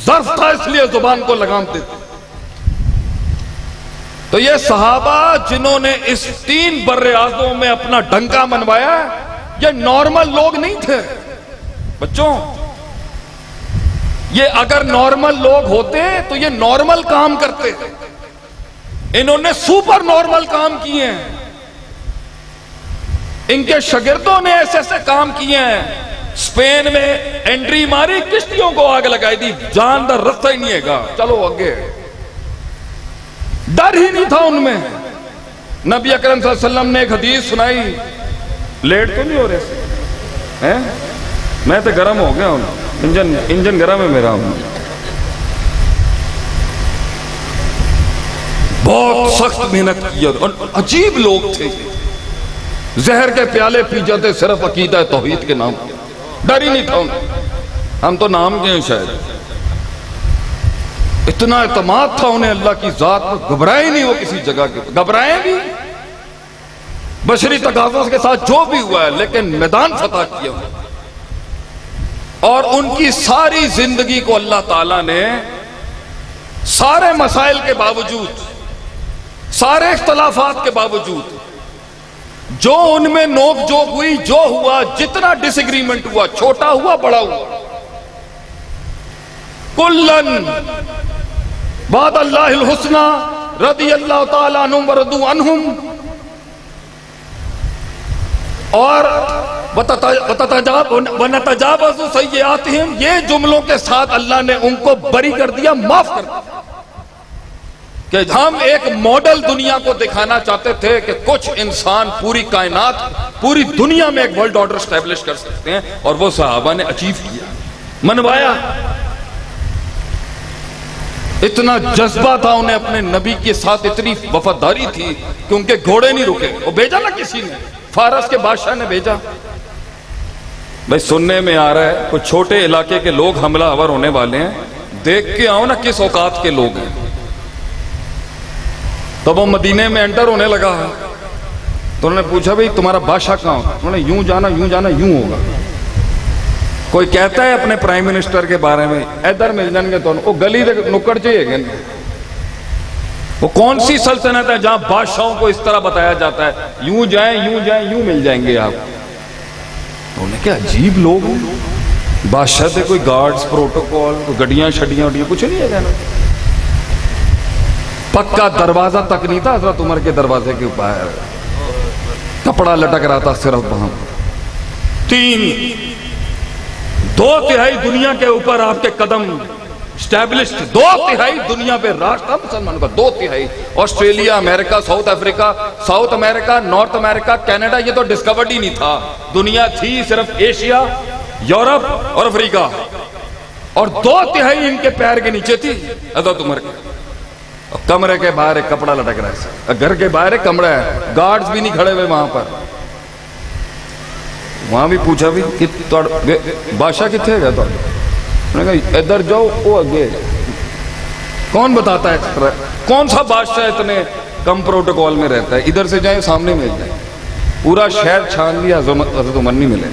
ظرف تھا اس لیے زبان کو لگام دیتے. تو یہ صحابہ جنہوں نے اس 3 بر اعظموں میں اپنا ڈنکا منوایا، یہ نارمل لوگ نہیں تھے بچوں. یہ اگر نارمل لوگ ہوتے تو یہ نارمل کام کرتے. انہوں نے سپر نارمل کام کیے ہیں. ان کے شاگردوں نے ایسے ایسے کام کیے ہیں. اسپین میں انٹری ماری، کشتیوں کو آگ لگائی دی، جان دا رستہ ہی نہیں ہے گا، چلو آگے. ڈر ہی نہیں تھا ان میں. نبی اکرم صلی اللہ علیہ وسلم نے ایک حدیث سنائی. لیٹ تو نہیں ہو رہے ہیں؟ میں تو گرم ہو گیا ہوں، انجن گرم ہے میرا. بہت سخت محنت کی اور عجیب لوگ تھے. زہر کے پیالے پی جاتے صرف عقیدہ توحید کے نام. ڈر ہی نہیں تھا انہیں. ہم تو نام کے ہیں شاید. اتنا اعتماد تھا انہیں اللہ کی ذات پر، گھبرائے نہیں وہ کسی جگہ کے. گھبرائے بھی بشری تقاضوں کے ساتھ جو بھی ہوا ہے، لیکن میدان فتح کیا. اور ان کی ساری زندگی کو اللہ تعالیٰ نے سارے مسائل کے باوجود، سارے اختلافات کے باوجود، جو ان میں نوک جوک ہوئی، جو ہوا، جتنا ڈس ایگریمنٹ ہوا، چھوٹا ہوا بڑا ہوا، کلن بعد اللہ الحسنى رضی اللہ تعالیٰ عنہم ورضوا عنہم. اور وَنَتَجَاوَزُ سَيِّئَاتِهِمْ، یہ جملوں کے ساتھ اللہ نے ان کو بری کر دیا، معاف کر دیا. کہ ہم ایک ماڈل دنیا کو دکھانا چاہتے تھے کہ کچھ انسان پوری کائنات، پوری دنیا میں ایک ورلڈ آرڈر اسٹیبلش کر سکتے ہیں، اور وہ صحابہ نے اچیو کیا، منوایا. اتنا جذبہ تھا انہیں اپنے نبی کے ساتھ، اتنی وفاداری تھی کہ ان کے گھوڑے نہیں رکے. وہ بھیجا نا کسی نے، فارس کے بادشاہ نے بھیجا. بھئی سننے میں آ رہا ہے کچھ چھوٹے علاقے کے لوگ حملہ آور ہونے والے ہیں، دیکھ کے آؤ نا کس اوقات کے لوگ ہیں. تو وہ مدینے میں انٹر ہونے لگا. تو انہوں نے پوچھا بھئی تمہارا بادشاہ کہاں ہوگا؟ انہوں نے یوں جانا یوں ہوگا. کوئی کہتا ہے اپنے پرائم منسٹر کے بارے میں ادھر مل جائیں گے، تو وہ گلی دے نکڑ چاہیے گا. وہ کون سی سلطنت ہے جہاں بادشاہوں کو اس طرح بتایا جاتا ہے یوں جائیں یوں مل جائیں گے آپ. انہوں نے کہا عجیب لوگ ہیں. بادشاہ سے کوئی گارڈز، پروٹوکول، گڈیاں شڈیاں کچھ نہیں ہے کہنا. پکا دروازہ تک نہیں تھا حضرت عمر کے دروازے کے اوپر، کپڑا لٹک رہا تھا صرف وہاں. 2/3 دنیا کے اوپر آپ کے قدم اسٹیبلشڈ. 2/3 دنیا پہ راج تھا مسلمانوں کا. 2/3 آسٹریلیا، امریکہ، ساؤتھ افریقہ، ساؤتھ امریکہ، نارتھ امریکہ، کینیڈا، یہ تو ڈسکورڈ ہی نہیں تھا. دنیا تھی صرف ایشیا، یورپ اور افریقہ. اور 2/3 ان کے پیر کے نیچے تھی حضرت عمر کے. کمرے کے باہر ایک کپڑا لٹک رہا ہے، گھر کے باہر ایک کمرہ ہے، گارڈز بھی نہیں کھڑے ہوئے وہاں پر. وہاں بھی پوچھا بھی کہ بادشاہ کتنے گیا؟ تو ادھر جاؤ، وہ اگے. کون بتاتا ہے کون سا بادشاہ اتنے کم پروٹوکول میں رہتا ہے؟ ادھر سے جائیں سامنے مل جائیں. پورا شہر چھان لیا، حضرت عمر نہیں ملے.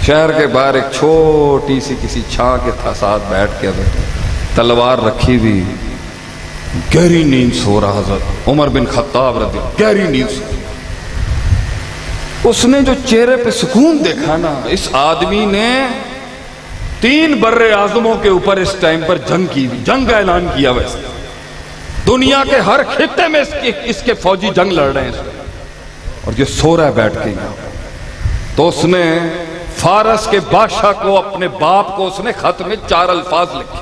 شہر کے باہر ایک چھوٹی سی کسی چھاں کے ساتھ بیٹھ کے تلوار رکھی ہوئی، گہری نیند سو رہا حضرت عمر بن خطاب رضی اللہ، گہری نیند سو. اس نے جو چہرے پہ سکون دیکھا نا، اس آدمی نے 3 بر اعظموں کے اوپر اس ٹائم پر جنگ کا اعلان کیا. ویسے دنیا کے ہر خطے میں اس کے فوجی جنگ لڑ رہے ہیں، اور یہ سو رہا ہے بیٹھ کے. تو اس نے فارس کے بادشاہ کو، اپنے باپ کو، اس نے خط میں 4 الفاظ لکھے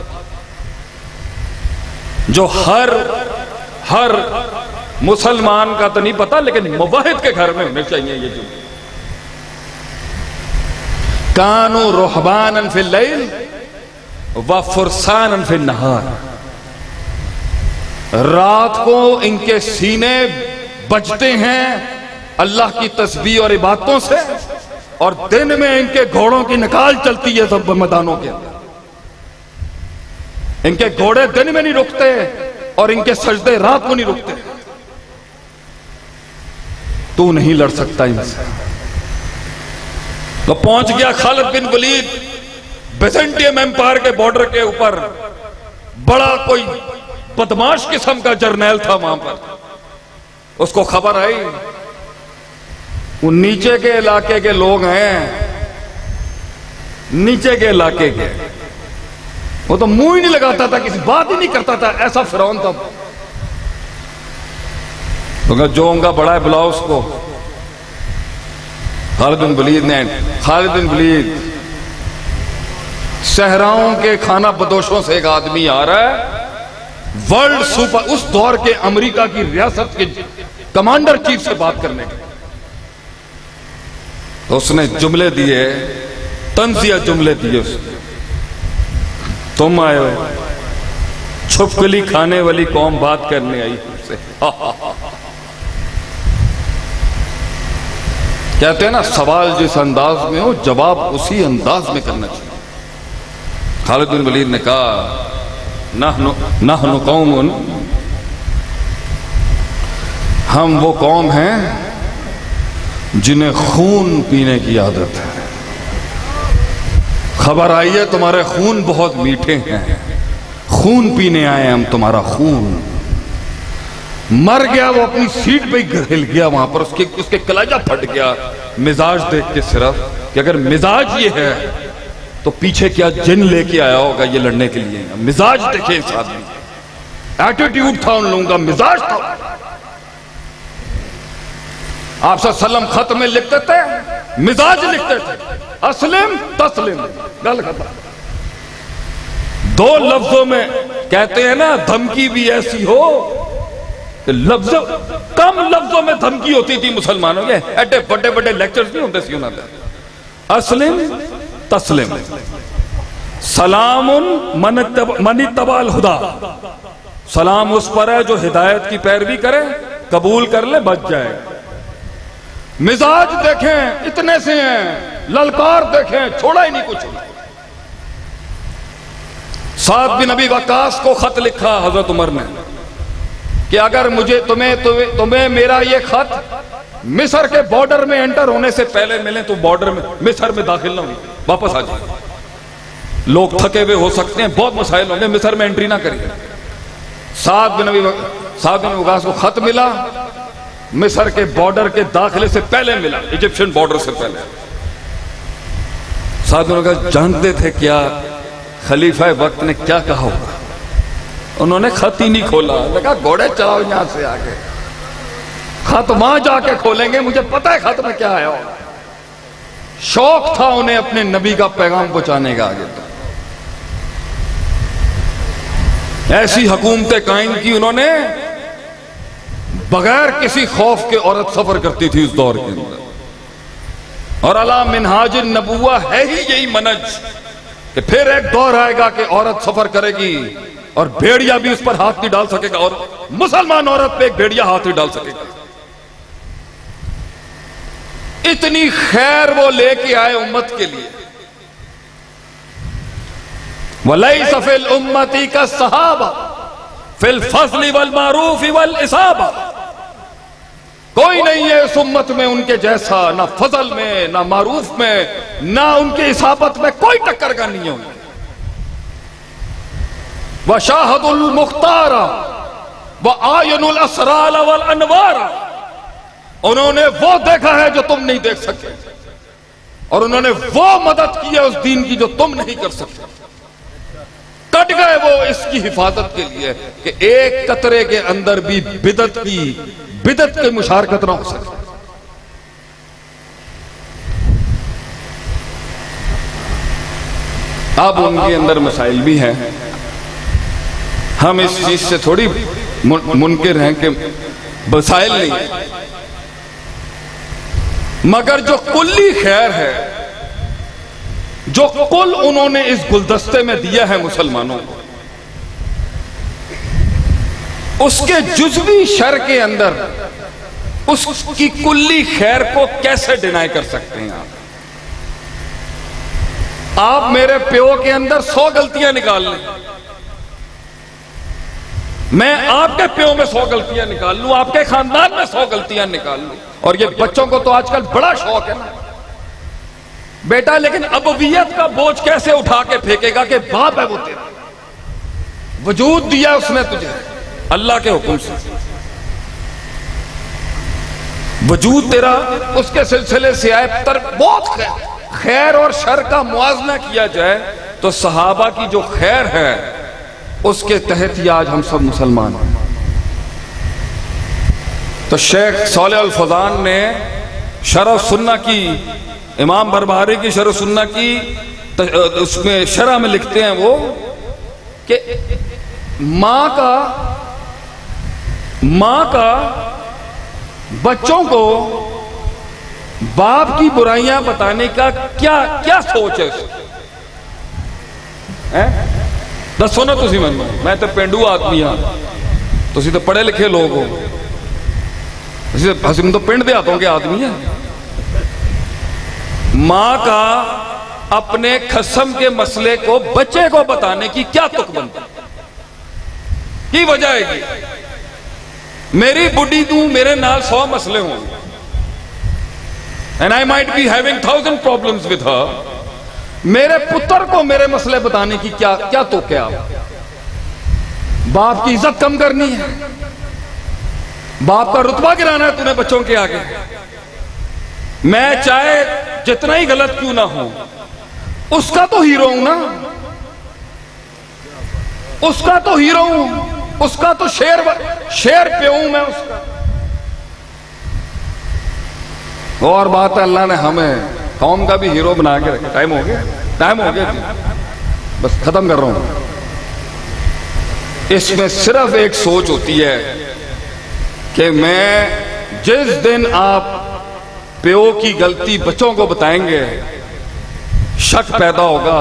جو ہر مسلمان کا تو نہیں پتا، لیکن موحد کے گھر میں ہونے چاہیے. یہ جو کانوا رہبانا فی اللیل وفرسانا فی النہار، رات کو ان کے سینے بجتے ہیں اللہ کی تسبیح اور عبادتوں سے، اور دن میں ان کے گھوڑوں کی نکال چلتی ہے سب میدانوں کے اندر. ان کے گھوڑے دن میں نہیں رکتے اور ان کے سجدے رات کو نہیں رکتے. تو نہیں لڑ سکتا ان سے. تو پہنچ گیا خالد بن ولید بیزنٹیم ایمپائر کے بارڈر کے اوپر. بڑا کوئی بدماش قسم کا جرنیل تھا وہاں پر. اس کو خبر آئی وہ نیچے کے علاقے کے لوگ ہیں، نیچے کے علاقے کے، وہ تو منہ ہی نہیں لگاتا تھا، کسی بات ہی نہیں کرتا تھا، ایسا فرعون تھا. تو جو ان کا بڑا ہے بلاؤ اس کو. خالد بن ولید صحراؤں کے کھانا بدوشوں سے ایک آدمی آ رہا ہے، ورلڈ سپر، اس دور کے امریکہ کی ریاست کے کمانڈر چیف سے بات کرنے کے. تو اس نے جملے دیے، طنزیہ جملے دیے. اس نے تم آئے ہو چھپکلی کھانے والی قوم بات کرنے آئی تم سے. کہتے ہیں نا سوال جس انداز میں ہو جواب اسی انداز میں کرنا چاہیے. خالد بن ولید نے کہا نحن قوم، ہم وہ قوم ہیں جنہیں خون پینے کی عادت ہے. خبر آئی ہے تمہارے خون بہت میٹھے ہیں، خون پینے آئے ہم تمہارا خون. مر گیا وہ اپنی سیٹ پہ ہل گیا وہاں پر، اس کے کلیجہ پھٹ گیا مزاج دیکھ کے صرف کہ اگر مزاج یہ ہے تو پیچھے کیا جن لے کے آیا ہوگا یہ لڑنے کے لیے. مزاج دیکھیں اس آدمی، ایٹیٹیوڈ تھا ان لوگوں کا، مزاج تھا. آپ صلی اللہ علیہ وسلم خط میں لکھتے تھے، مزاج لکھتے تھے، اسلم تسلم، گل ختم. 2 لفظوں میں کہتے ہیں نا دھمکی بھی ایسی ہو کہ کم لفظوں میں دھمکی ہوتی تھی مسلمانوں کے. ایڈے بڑے بڑے لیکچرز نہیں ہوتے سی انہوں نے. اسلم تسلم، سلام من اتبع الہدی، سلام اس پر ہے جو ہدایت کی پیروی کرے، قبول کر لے بچ جائے. مزاج دیکھیں اتنے سے ہیں، للکار دیکھیں چھوڑا ہی نہیں کچھ. سعد بن ابی وقاص کو خط لکھا حضرت عمر نے کہ اگر مجھے تمہیں میرا یہ خط مصر کے بارڈر میں انٹر ہونے سے پہلے ملیں تو بارڈر میں مصر میں داخل نہ ہوئی، واپس آ جائیں. لوگ تھکے ہوئے ہو سکتے ہیں، بہت مسائل ہوں گے، مصر میں انٹری نہ کریے. سعد بن وقاص کو خط ملا، مصر کے بارڈر کے داخلے سے پہلے ملا، ایجپشن بارڈر سے پہلے. سعد بن وقاص جانتے تھے کیا خلیفہ وقت نے کیا کہا ہوگا. انہوں نے خط ہی نہیں کھولا، لگا گھوڑے چلاؤ یہاں سے آگے، خط وہاں جا کے کھولیں گے، مجھے پتا ہے خط میں کیا آیا ہوگا. شوق تھا انہیں اپنے نبی کا پیغام پہنچانے کا آگے تک. ایسی حکومتیں قائم کی انہوں نے بغیر کسی خوف کے. عورت سفر کرتی تھی اس دور کے اندر، اور علی منہاج النبوہ ہے ہی یہی منہج کہ پھر ایک دور آئے گا کہ عورت سفر کرے گی اور بھیڑیا بھی اس پر ہاتھ نہیں ڈال سکے گا، اور مسلمان عورت پہ ایک بھیڑیا ہاتھ نہیں ڈال سکے گا. اتنی خیر وہ لے کے آئے امت کے لیے. وَلَيْسَ فِي الْأُمَّةِ كَالصَّحَابَةِ فِي الْفَضْلِ وَالْمَعْرُوفِ وَالْإِصَابَةِ. کوئی نہیں ہے اس امت میں ان کے جیسا، نہ فضل میں، نہ معروف میں، نہ ان کی اصابت میں، کوئی ٹکر کا نہیں ہے. وَشَاهَدُ الْمُخْتَارَ وَآيَنُ الْأَسْرَالَ وَالْأَنْوَارَ. انہوں نے وہ دیکھا ہے جو تم نہیں دیکھ سکتے، اور انہوں نے وہ مدد کی ہے اس دین کی جو تم نہیں کر سکتے۔ کٹ گئے وہ اس کی حفاظت کے لیے کہ ایک قطرے کے اندر بھی بدعت کی مشارکت نہ ہو سکے۔ اب ان کے اندر مسائل بھی ہیں، ہم اس چیز سے تھوڑی منکر ہیں کہ مسائل نہیں، مگر جو کلی خیر ہے، جو کل انہوں نے اس گلدستے میں دیا ہے مسلمانوں کو، اس کے جزوی شر کے اندر اس کی کلی خیر کو کیسے ڈینائی کر سکتے ہیں آپ میرے پیو کے اندر 100 غلطیاں نکال لیں، میں آپ کے پیو میں 100 غلطیاں نکال لوں، آپ کے خاندان میں 100 غلطیاں نکال لوں، اور یہ بچوں کو تو آج کل بڑا شوق ہے نا بیٹا، لیکن ابویت کا بوجھ کیسے اٹھا کے پھینکے گا کہ باپ ہے وہ تیرا، وجود دیا اس نے تجھے اللہ کے حکم سے، وجود تیرا اس کے سلسلے سے آئے بہت خیر اور شر کا موازنہ کیا جائے تو صحابہ کی جو خیر ہے اس کے تحت ہی آج ہم سب مسلمان ہیں۔ تو شیخ صالح الفوزان نے شرح سنہ کی، امام بربہاری کی شرح سنہ کی، اس میں شرح میں لکھتے ہیں وہ کہ ماں کا بچوں کو باپ کی برائیاں بتانے کا کیا سوچ ہے اس کی؟ دسو نا تسی میں تو پینڈو آدمی ہاں، تسی تو پڑھے لکھے لوگ ہو، ہم تو پنڈ دے ہاتھوں کے آدمی ہیں۔ ماں کا اپنے خصم کے مسئلے کو بچے کو بتانے کی کیا تک بنتا کی وجہ ہے کہ میری بڈی تو میرے نال 100 مسئلے ہوں and I might be having 1000 problems with her، میرے پتر کو میرے مسئلے بتانے کی کیا تو کیا باپ کی عزت کم کرنی ہے، باپ کا رتبہ گرانا ہے تُونے بچوں کے آگے؟ میں چاہے جتنا ہی غلط کیوں نہ ہوں اس کا تو ہیرو ہوں نا، اس کا تو ہیرو ہوں، اس کا تو شیر پہ ہوں میں اس کا۔ اور بات ہے اللہ نے ہمیں قوم کا بھی ہیرو بنا کے رکھا۔ ٹائم ہو گیا جی، بس ختم کر رہا ہوں۔ اس میں صرف ایک سوچ ہوتی ہے کہ میں جس دن آپ پیو کی غلطی بچوں کو بتائیں گے شک پیدا ہوگا،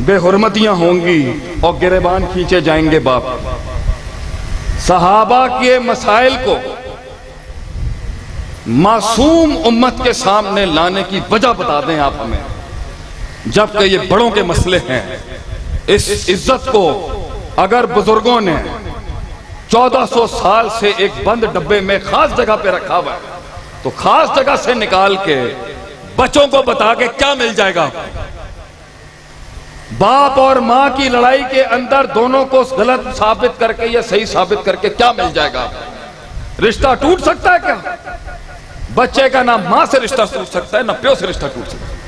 بے حرمتیاں ہوں گی اور گریبان کھینچے جائیں گے باپ۔ صحابہ کے مسائل کو معصوم امت کے سامنے لانے کی وجہ بتا دیں آپ ہمیں، جبکہ یہ بڑوں کے مسئلے ہیں۔ اس عزت کو اگر بزرگوں نے 1400 سال سے ایک بند ڈبے میں خاص جگہ پہ رکھا ہوا ہے تو خاص جگہ سے نکال کے بچوں کو بتا کے کیا مل جائے گا؟ باپ اور ماں کی لڑائی کے اندر دونوں کو غلط ثابت کر کے یا صحیح ثابت کر کے کیا مل جائے گا؟ رشتہ ٹوٹ سکتا ہے کیا؟ بچے کا نہ ماں سے رشتہ ٹوٹ سکتا ہے نہ پیو سے رشتہ ٹوٹ سکتا ہے۔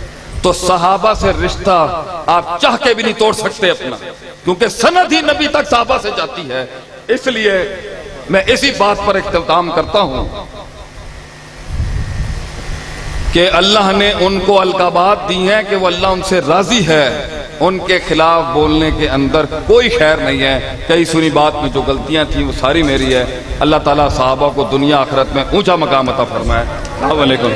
تو صحابہ سے رشتہ آپ چاہ کے بھی نہیں توڑ سکتے اپنا، کیونکہ سند ہی نبی تک صحابہ سے جاتی ہے۔ اس لیے میں اسی بات پر اختتام کرتا ہوں کہ اللہ نے ان کو القابات دی ہیں کہ وہ اللہ ان سے راضی ہے، ان کے خلاف بولنے کے اندر کوئی خیر نہیں ہے۔ کئی سنی بات میں جو غلطیاں تھیں وہ ساری میری ہے۔ اللہ تعالیٰ صحابہ کو دنیا آخرت میں اونچا مقام عطا فرمائے۔ السلام علیکم۔